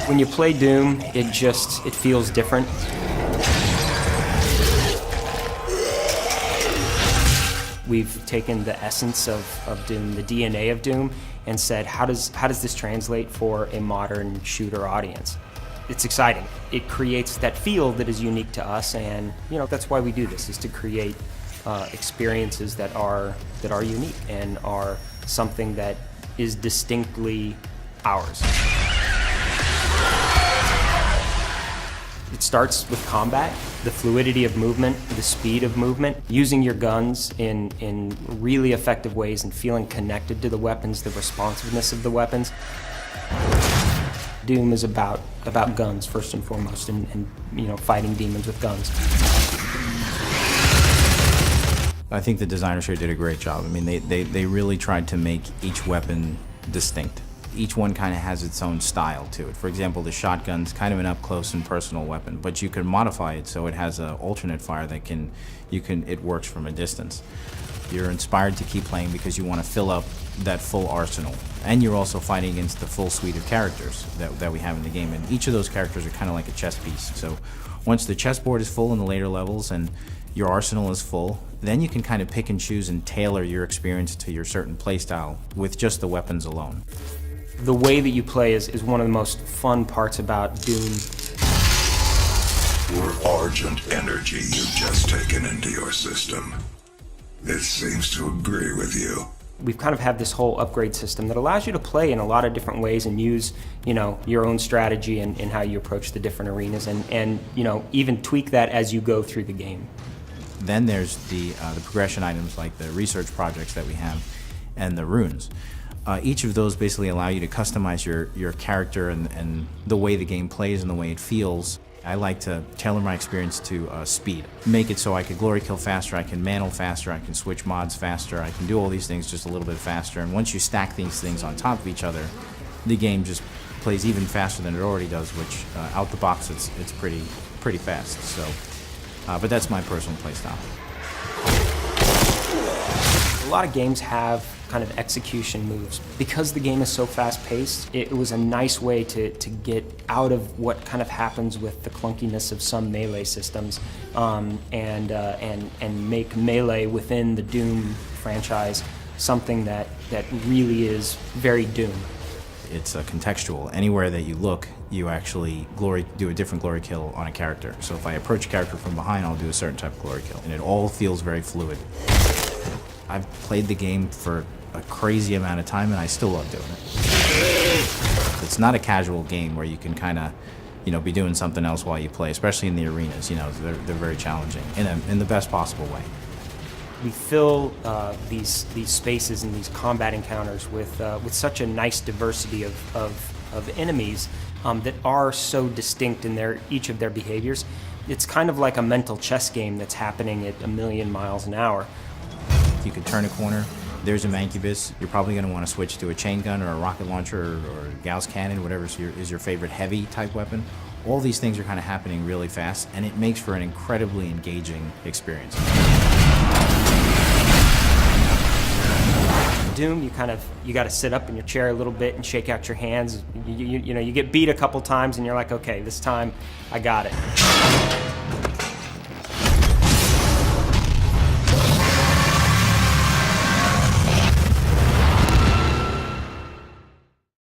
When you play Doom, it feels different. We've taken the essence of Doom, the DNA of Doom, and said, how does this translate for a modern shooter audience? It's exciting. It creates that feel that is unique to us, and that's why we do this, is to create experiences that are unique and are something that is distinctly ours. It starts with combat, the fluidity of movement, the speed of movement, using your guns in really effective ways and feeling connected to the weapons, the responsiveness of the weapons. Doom is about guns first and foremost, and fighting demons with guns. I think the designers here did a great job. I mean, they really tried to make each weapon distinct. Each one kind of has its own style to it. For example, the shotgun's kind of an up-close and personal weapon, but you can modify it so it has an alternate fire that it works from a distance. You're inspired to keep playing because you want to fill up that full arsenal. And you're also fighting against the full suite of characters that we have in the game. And each of those characters are kind of like a chess piece. So once the chessboard is full in the later levels and your arsenal is full, then you can kind of pick and choose and tailor your experience to your certain playstyle with just the weapons alone. The way that you play is one of the most fun parts about Doom. Your Argent energy you've just taken into your system. It seems to agree with you. We've kind of had this whole upgrade system that allows you to play in a lot of different ways and use, your own strategy and how you approach the different arenas, and even tweak that as you go through the game. Then there's the progression items like the research projects that we have and the runes. Each of those basically allow you to customize your character and the way the game plays and the way it feels. I like to tailor my experience to speed. Make it so I can glory kill faster, I can mantle faster, I can switch mods faster, I can do all these things just a little bit faster. And once you stack these things on top of each other, the game just plays even faster than it already does, which out the box it's pretty fast. So, but that's my personal playstyle. A lot of games have kind of execution moves. Because the game is so fast-paced, it was a nice way to get out of what kind of happens with the clunkiness of some melee systems, and make melee within the Doom franchise something that really is very Doom. It's contextual. Anywhere that you look, you actually do a different glory kill on a character. So if I approach a character from behind, I'll do a certain type of glory kill, and it all feels very fluid. I've played the game for a crazy amount of time, and I still love doing it. It's not a casual game where you can kind of, be doing something else while you play, especially in the arenas. They're very challenging in the best possible way. We fill these spaces and these combat encounters with such a nice diversity of enemies that are so distinct in each of their behaviors. It's kind of like a mental chess game that's happening at 1,000,000 miles an hour. You could turn a corner, there's a Mancubus. You're probably going to want to switch to a chain gun or a rocket launcher or a Gauss cannon, whatever is your favorite heavy type weapon. All these things are kind of happening really fast, and it makes for an incredibly engaging experience. Doom, you got to sit up in your chair a little bit and shake out your hands. You get beat a couple times, and you're like, okay, this time I got it.